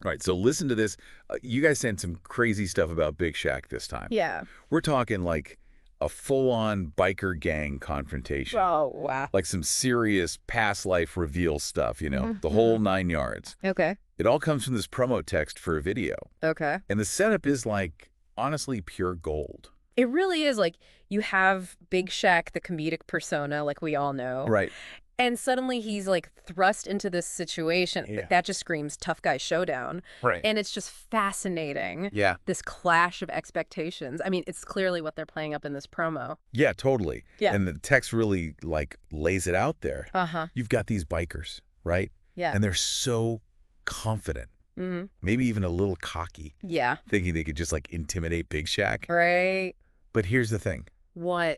All right, so listen to this. You guys sent some crazy stuff about Big Shaq this time. Yeah. We're talking like a full-on biker gang confrontation. Oh, wow. Like some serious past life reveal stuff, the Mhm. whole 9 yards. Okay. It all comes from this promo text for a video. Okay. And the setup is like, honestly, pure gold. It really is like you have Big Shaq, the comedic persona, like we all know. Right. And suddenly he's like thrust into this situation that just screams tough guy showdown. Right. And it's just fascinating. Yeah. This clash of expectations. I mean, it's clearly what they're playing up in this promo. Yeah, totally. Yeah. And the text really like lays it out there. Uh-huh. You've got these bikers, right? Yeah. And they're so confident. Mm-hmm. Maybe even a little cocky. Yeah. Thinking they could just like intimidate Big Shaq. Right. But here's the thing. What?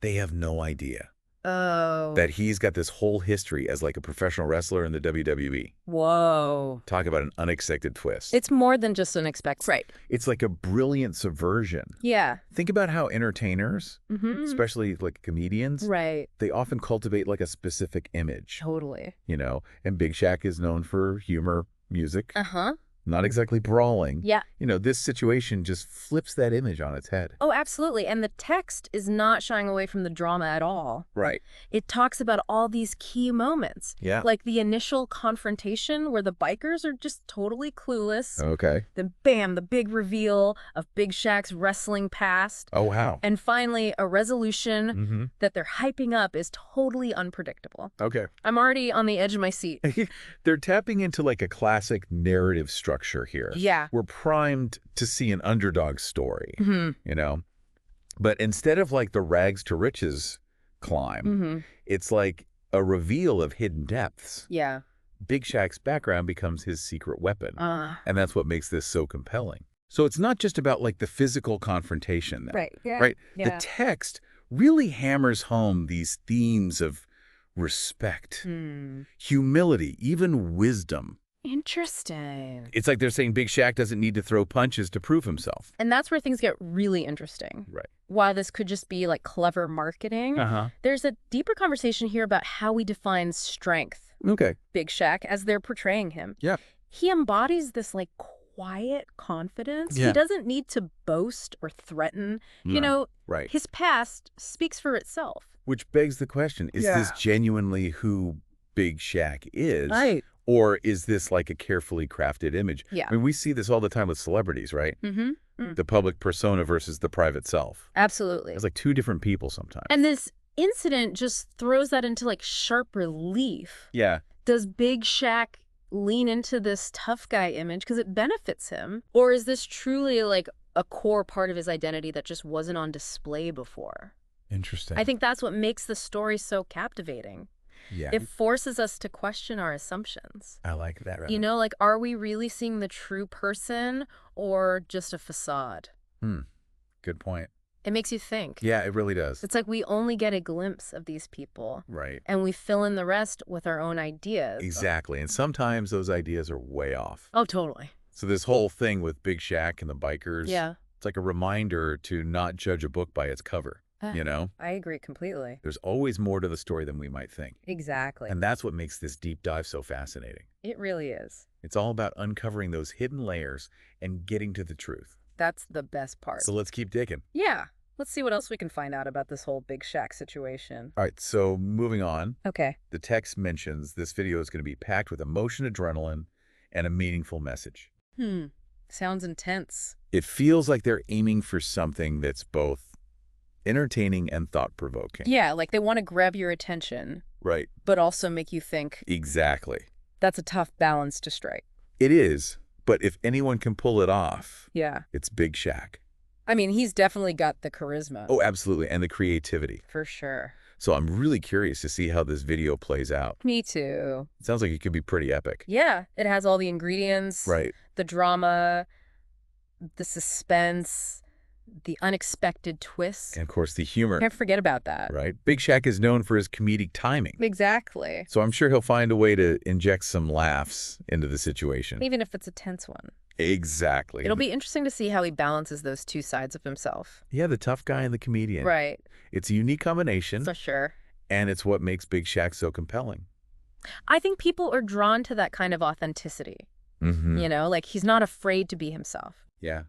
They have no idea Oh. that he's got this whole history as like a professional wrestler in the WWE. Whoa. Talk about an unexpected twist. It's more than just unexpected. Right. It's like a brilliant subversion. Yeah. Think about how entertainers, especially like comedians, Right. they often cultivate like a specific image, Totally. and Big Shaq is known for humor, music, Uh-huh. not exactly brawling. Yeah. This situation just flips that image on its head. Oh, absolutely. And the text is not shying away from the drama at all. Right. It talks about all these key moments. Yeah. Like the initial confrontation where the bikers are just totally clueless. Okay. Then bam, the big reveal of Big Shaq's wrestling past. Oh, wow. And finally, a resolution that they're hyping up is totally unpredictable. Okay. I'm already on the edge of my seat. They're tapping into like a classic narrative structure here. Yeah. We're primed to see an underdog story, But instead of like the rags to riches climb, it's like a reveal of hidden depths. Yeah. Big Shaq's background becomes his secret weapon. Uh, And that's what makes this so compelling. So it's not just about like the physical confrontation. Then, right. Yeah. Right? Yeah. The text really hammers home these themes of respect, humility, even wisdom. Interesting. It's like they're saying Big Shaq doesn't need to throw punches to prove himself. And that's where things get really interesting. Right. While this could just be like clever marketing, there's a deeper conversation here about how we define strength. Okay. Big Shaq, as they're portraying him. Yeah. He embodies this like quiet confidence. Yeah. He doesn't need to boast or threaten. Right. His past speaks for itself. Which begs the question, is this genuinely who Big Shaq is? Right. Or is this like a carefully crafted image? Yeah. I mean, we see this all the time with celebrities, right? The public persona versus the private self. Absolutely. It's like two different people sometimes. And this incident just throws that into like sharp relief. Yeah. Does Big Shaq lean into this tough guy image because it benefits him? Or is this truly like a core part of his identity that just wasn't on display before? Interesting. I think that's what makes the story so captivating. Yeah. It forces us to question our assumptions. I like that. Right? Like, are we really seeing the true person or just a facade? Good point. It makes you think. Yeah, it really does. It's like we only get a glimpse of these people. Right. And we fill in the rest with our own ideas. Exactly. And sometimes those ideas are way off. Oh, totally. So this whole thing with Big Shaq and the bikers, it's like a reminder to not judge a book by its cover. I agree completely. There's always more to the story than we might think. Exactly. And that's what makes this deep dive so fascinating. It really is. It's all about uncovering those hidden layers and getting to the truth. That's the best part. So let's keep digging. Yeah. Let's see what else we can find out about this whole Big Shaq situation. All right, so moving on. Okay. The text mentions this video is going to be packed with emotion, adrenaline, and a meaningful message. Sounds intense. It feels like they're aiming for something that's both entertaining and thought-provoking. Yeah, like they want to grab your attention. Right. But also make you think. Exactly. That's a tough balance to strike. It is, but if anyone can pull it off, it's Big Shaq. I mean, he's definitely got the charisma. Oh, absolutely, and the creativity. For sure. So I'm really curious to see how this video plays out. Me too. It sounds like it could be pretty epic. Yeah, it has all the ingredients. Right. The drama, the suspense, the unexpected twists. And of course, the humor. Can't forget about that. Right. Big Shaq is known for his comedic timing. Exactly. So I'm sure he'll find a way to inject some laughs into the situation. Even if it's a tense one. Exactly. It'll be interesting to see how he balances those two sides of himself. Yeah, the tough guy and the comedian. Right. It's a unique combination. For sure. And it's what makes Big Shaq so compelling. I think people are drawn to that kind of authenticity. You know, like he's not afraid to be himself. Yeah.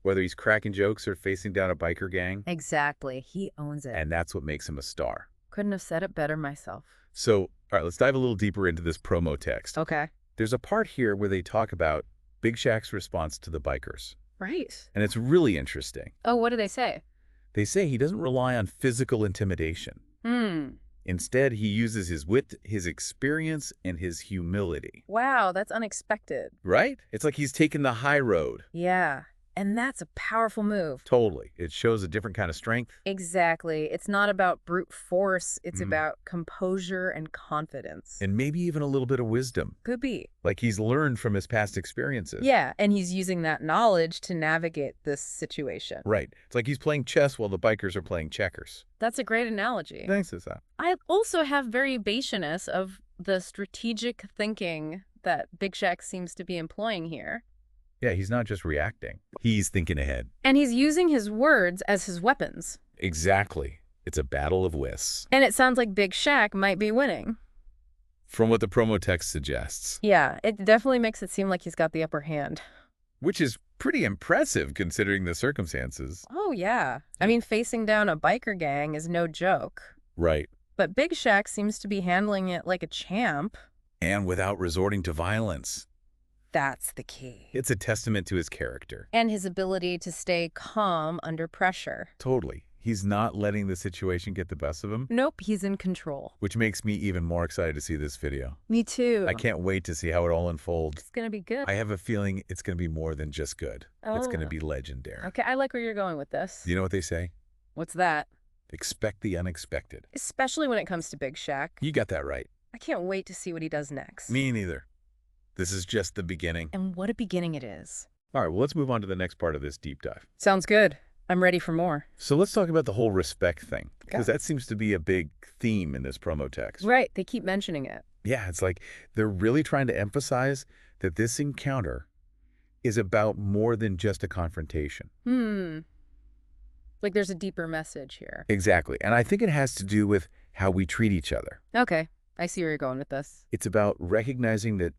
Whether he's cracking jokes or facing down a biker gang. Exactly. He owns it. And that's what makes him a star. Couldn't have said it better myself. So, all right, let's dive a little deeper into this promo text. Okay. There's a part here where they talk about Big Shaq's response to the bikers. Right. And it's really interesting. Oh, what do they say? They say he doesn't rely on physical intimidation. Instead, he uses his wit, his experience, and his humility. Wow, that's unexpected. Right? It's like he's taken the high road. Yeah. And that's a powerful move. Totally. It shows a different kind of strength. Exactly. It's not about brute force. It's about composure and confidence. And maybe even a little bit of wisdom. Could be. Like he's learned from his past experiences. Yeah, and he's using that knowledge to navigate this situation. Right. It's like he's playing chess while the bikers are playing checkers. That's a great analogy. Thanks, Issa. I also have variationist of the strategic thinking that Big Shaq seems to be employing here. Yeah, he's not just reacting. He's thinking ahead. And he's using his words as his weapons. Exactly. It's a battle of wits. And it sounds like Big Shaq might be winning. From what the promo text suggests. Yeah, it definitely makes it seem like he's got the upper hand. Which is pretty impressive considering the circumstances. Oh, yeah. I mean, facing down a biker gang is no joke. Right. But Big Shaq seems to be handling it like a champ. And without resorting to violence. That's the key. It's a testament to his character. And his ability to stay calm under pressure. Totally. He's not letting the situation get the best of him. Nope, he's in control. Which makes me even more excited to see this video. Me too. I can't wait to see how it all unfolds. It's going to be good. I have a feeling it's going to be more than just good. It's going to be legendary. Okay, I like where you're going with this. You know what they say? What's that? Expect the unexpected. Especially when it comes to Big Shaq. You got that right. I can't wait to see what he does next. Me neither. This is just the beginning. And what a beginning it is. All right, well, let's move on to the next part of this deep dive. Sounds good. I'm ready for more. So let's talk about the whole respect thing, because that seems to be a big theme in this promo text. Right, they keep mentioning it. Yeah, it's like they're really trying to emphasize that this encounter is about more than just a confrontation. Like there's a deeper message here. Exactly. And I think it has to do with how we treat each other. Okay, I see where you're going with this. It's about recognizing that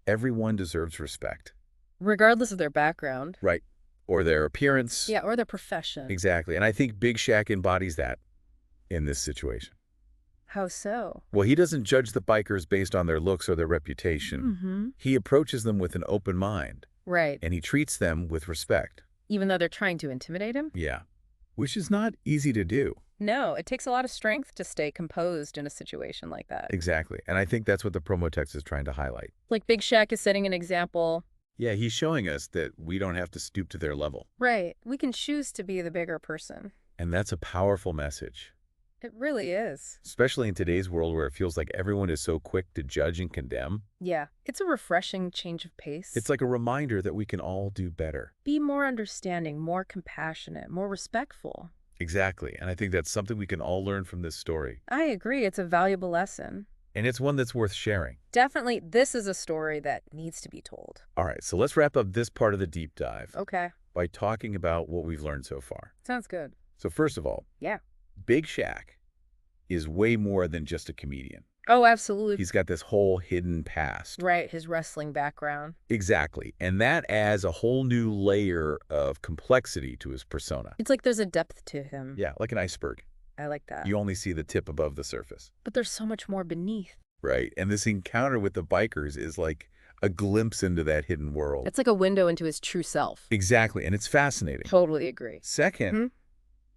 everyone deserves respect. Regardless of their background. Right. Or their appearance. Yeah, or their profession. Exactly. And I think Big Shaq embodies that in this situation. How so? Well, he doesn't judge the bikers based on their looks or their reputation. He approaches them with an open mind. Right. And he treats them with respect. Even though they're trying to intimidate him? Yeah. Which is not easy to do. No, it takes a lot of strength to stay composed in a situation like that. Exactly. And I think that's what the promo text is trying to highlight. Like Big Shaq is setting an example. Yeah, he's showing us that we don't have to stoop to their level. Right. We can choose to be the bigger person. And that's a powerful message. It really is. Especially in today's world where it feels like everyone is so quick to judge and condemn. Yeah, it's a refreshing change of pace. It's like a reminder that we can all do better. Be more understanding, more compassionate, more respectful. Exactly. And I think that's something we can all learn from this story. I agree. It's a valuable lesson. And it's one that's worth sharing. Definitely, this is a story that needs to be told. All right, so let's wrap up this part of the deep dive. Okay. By talking about what we've learned so far. Sounds good. So first of all, yeah, Big Shaq is way more than just a comedian. Oh, absolutely. He's got this whole hidden past. Right, his wrestling background. Exactly. And that adds a whole new layer of complexity to his persona. It's like there's a depth to him. Yeah, like an iceberg. I like that. You only see the tip above the surface. But there's so much more beneath. Right. And this encounter with the bikers is like a glimpse into that hidden world. It's like a window into his true self. Exactly. And it's fascinating. Totally agree. Second,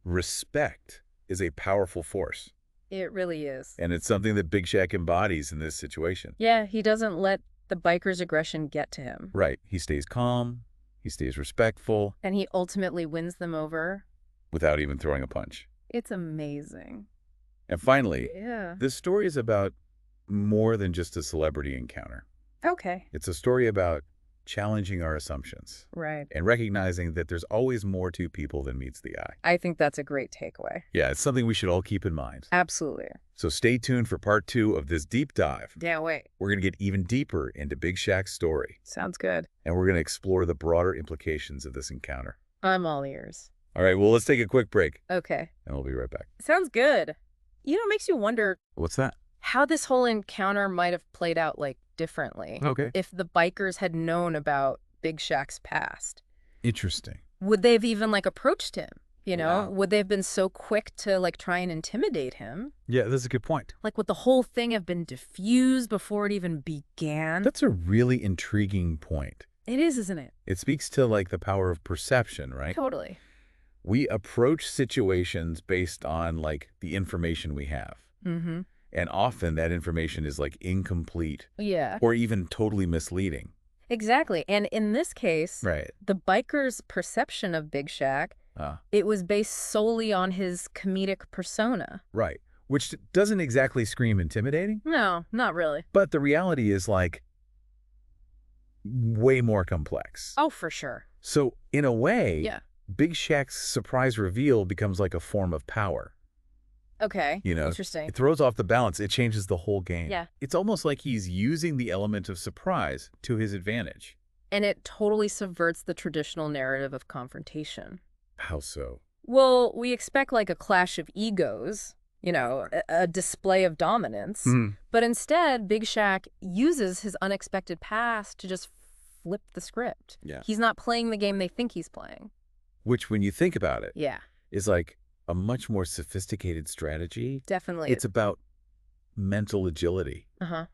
respect is a powerful force. It really is. And it's something that Big Shaq embodies in this situation. Yeah, he doesn't let the biker's aggression get to him. Right. He stays calm. He stays respectful. And he ultimately wins them over. Without even throwing a punch. It's amazing. And finally, yeah, this story is about more than just a celebrity encounter. Okay. It's a story about challenging our assumptions. Right. And recognizing that there's always more to people than meets the eye. I think that's a great takeaway. Yeah, it's something we should all keep in mind. Absolutely. So stay tuned for part 2 of this deep dive. Can't wait. We're going to get even deeper into Big Shaq's story. Sounds good. And we're going to explore the broader implications of this encounter. I'm all ears. All right, well, let's take a quick break. Okay. And we'll be right back. Sounds good. You know, it makes you wonder What's that? how this whole encounter might have played out, like, differently. Okay. If the bikers had known about Big Shaq's past, Interesting. would they have even, like, approached him? You know, Yeah. would they have been so quick to, like, try and intimidate him? Yeah, that's a good point. Like, would the whole thing have been diffused before it even began? That's a really intriguing point. It is, isn't it? It speaks to, like, the power of perception, right? Totally. We approach situations based on, like, the information we have. Mm-hmm. And often that information is, like, incomplete Yeah. or even totally misleading. Exactly. And in this case, Right. the biker's perception of Big Shaq, it was based solely on his comedic persona. Right. Which doesn't exactly scream intimidating, No, not really. but the reality is, like, way more complex. Oh, for sure. So, in a way, Yeah. Big Shaq's surprise reveal becomes like a form of power. Okay. You know, Interesting. it throws off the balance. It changes the whole game. Yeah. It's almost like he's using the element of surprise to his advantage. And it totally subverts the traditional narrative of confrontation. How so? Well, we expect like a clash of egos, you know, a display of dominance. But instead, Big Shaq uses his unexpected past to just flip the script. Yeah. He's not playing the game they think he's playing. Which, when you think about it, Yeah, is like a much more sophisticated strategy. definitely. It's about mental agility,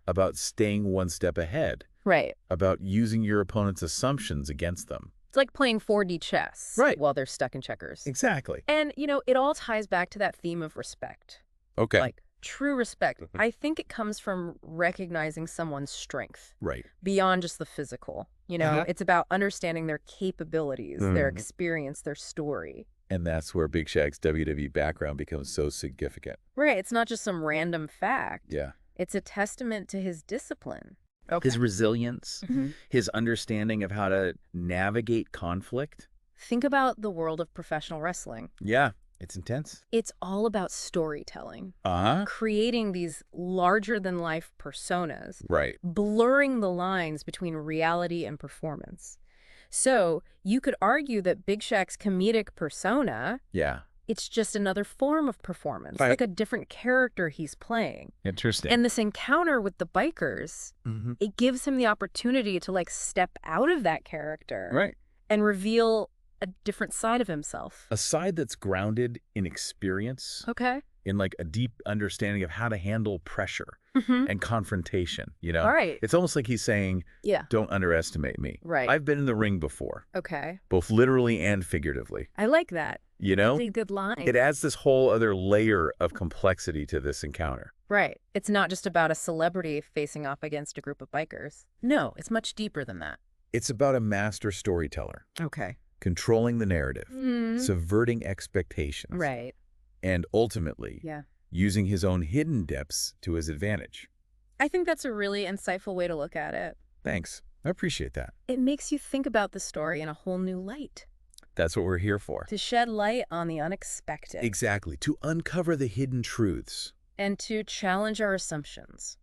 about staying one step ahead, Right. about using your opponent's assumptions against them. It's like playing 4D chess Right. while they're stuck in checkers. Exactly. And, you know, it all ties back to that theme of respect. Okay. Like, true respect. I think it comes from recognizing someone's strength Right. beyond just the physical. You know, it's about understanding their capabilities, their experience, their story. And that's where Big Shaq's WWE background becomes so significant. Right. It's not just some random fact. Yeah. It's a testament to his discipline. His resilience, Mm-hmm. his understanding of how to navigate conflict. Think about the world of professional wrestling. Yeah. It's intense. It's all about storytelling, Uh-huh. creating these larger-than-life personas, Right. blurring the lines between reality and performance. So you could argue that Big Shaq's comedic persona, Yeah. it's just another form of performance, Right. like a different character he's playing. Interesting. And this encounter with the bikers, it gives him the opportunity to like step out of that character Right. and reveal a different side of himself. A side that's grounded in experience, Okay. in like a deep understanding of how to handle pressure and confrontation, you know? All right. It's almost like he's saying, Yeah. don't underestimate me. Right. I've been in the ring before, Okay. both literally and figuratively, I like that. you know? That's a good line. It adds this whole other layer of complexity to this encounter. Right. It's not just about a celebrity facing off against a group of bikers. No, it's much deeper than that. It's about a master storyteller, Okay. controlling the narrative, Mm. subverting expectations, Right. and ultimately Yeah. using his own hidden depths to his advantage. I think that's a really insightful way to look at it. Thanks. I appreciate that. It makes you think about the story in a whole new light, That's what we're here for. to shed light on the unexpected, Exactly. To uncover the hidden truths. and to challenge our assumptions.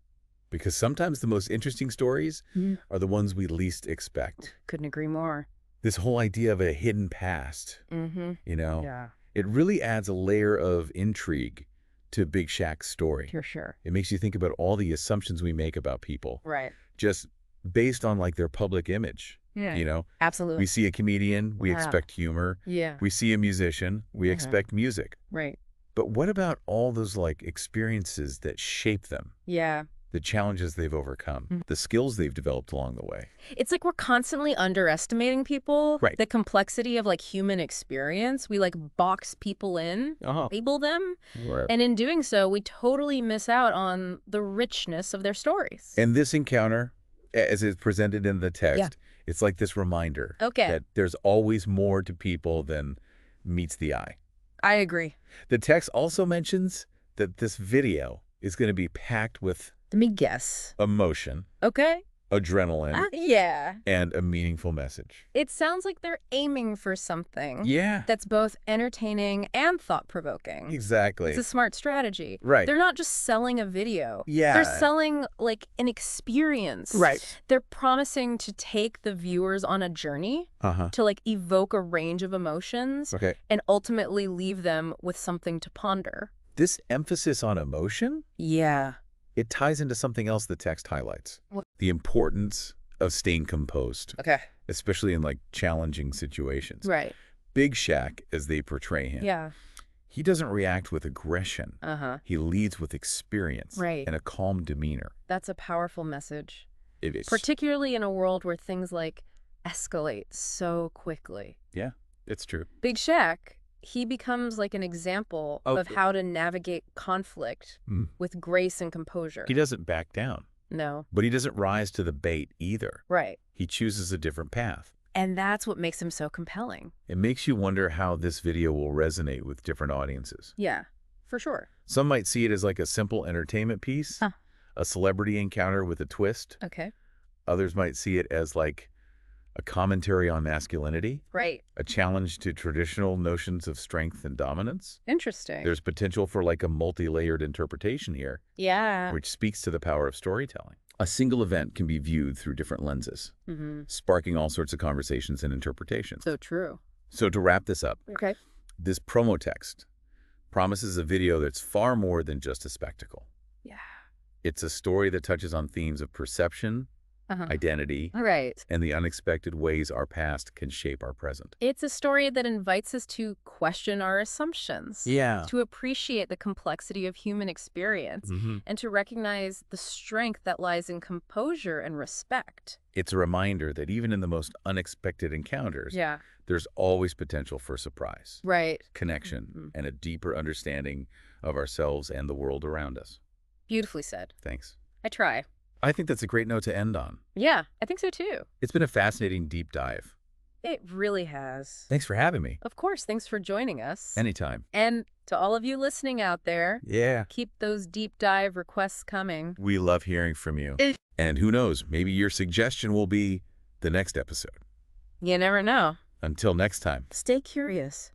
Because sometimes the most interesting stories are the ones we least expect. Couldn't agree more. This whole idea of a hidden past, Mm-hmm. you know, Yeah, it really adds a layer of intrigue to Big Shaq's story. for sure. It makes you think about all the assumptions we make about people, Right. just based on like their public image. Yeah. You know, Absolutely. we see a comedian, we Wow. expect humor. Yeah. We see a musician, we expect music. Right. But what about all those like experiences that shape them? Yeah. The challenges they've overcome, the skills they've developed along the way. It's like we're constantly underestimating people. Right. The complexity of like human experience. We like box people in, label them. Right. And in doing so, we totally miss out on the richness of their stories. And this encounter, as it's presented in the text, it's like this reminder that there's always more to people than meets the eye. I agree. The text also mentions that this video is going to be packed with Let me guess. emotion, Okay. adrenaline, Yeah. and a meaningful message. It sounds like they're aiming for something Yeah, that's both entertaining and thought-provoking. exactly. It's a smart strategy. Right. They're not just selling a video. Yeah. They're selling like an experience. Right. They're promising to take the viewers on a journey to like evoke a range of emotions Okay. and ultimately leave them with something to ponder. This emphasis on emotion, Yeah. It ties into something else the text highlights. What? The importance of staying composed, Okay. especially in like challenging situations. Right. Big Shaq, as they portray him, Yeah. he doesn't react with aggression. Uh-huh. He leads with experience Right. and a calm demeanor. That's a powerful message. It is. Particularly in a world where things like escalate so quickly. Yeah, it's true. Big Shaq, he becomes like an example of how to navigate conflict with grace and composure. He doesn't back down. No. But he doesn't rise to the bait either. Right. He chooses a different path. And that's what makes him so compelling. It makes you wonder how this video will resonate with different audiences. Yeah, for sure. Some might see it as like a simple entertainment piece, a celebrity encounter with a twist. Okay. Others might see it as like a commentary on masculinity, Right. a challenge to traditional notions of strength and dominance. Interesting. There's potential for like a multi-layered interpretation here, Yeah. which speaks to the power of storytelling. A single event can be viewed through different lenses, sparking all sorts of conversations and interpretations. So true. So to wrap this up, Okay. this promo text promises a video that's far more than just a spectacle. Yeah. It's a story that touches on themes of perception, identity, All right. and the unexpected ways our past can shape our present. It's a story that invites us to question our assumptions. Yeah. To appreciate the complexity of human experience and to recognize the strength that lies in composure and respect. It's a reminder that even in the most unexpected encounters, Yeah. there's always potential for surprise, Right. connection, and a deeper understanding of ourselves and the world around us. Beautifully said. Thanks. I try. I think that's a great note to end on. Yeah, I think so too. It's been a fascinating deep dive. It really has. Thanks for having me. Of course, thanks for joining us. Anytime. And to all of you listening out there, Yeah. keep those deep dive requests coming. We love hearing from you. And who knows, maybe your suggestion will be the next episode. You never know. Until next time. Stay curious.